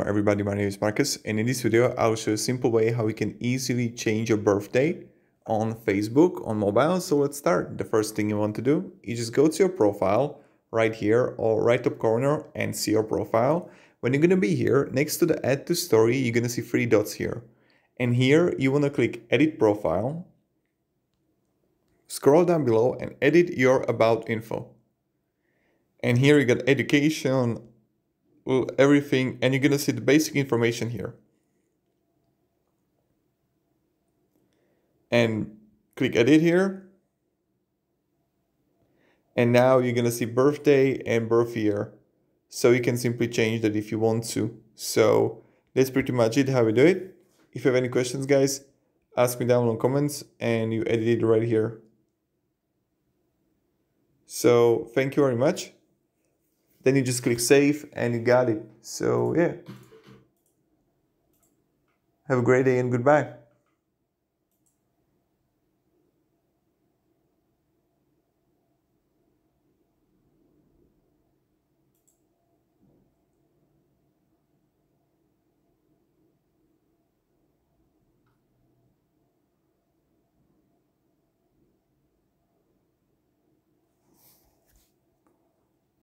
everybody, my name is Marcus, and in this video I'll show you a simple way how you can easily change your birthday on Facebook on mobile. So let's start. The first thing you want to do is just go to your profile right here or right top corner and see your profile. When you're going to be here next to the add to story, you're going to see three dots here, and here you want to click edit profile, scroll down below and edit your about info. And here you got education, everything, and you're gonna see the basic information here. And click edit here. And now you're gonna see birthday and birth year. So you can simply change that if you want to. So that's pretty much it, how we do it. If you have any questions, guys, ask me down in the comments and you edit it right here. So thank you very much. Then you just click save and you got it. So yeah. Have a great day and goodbye.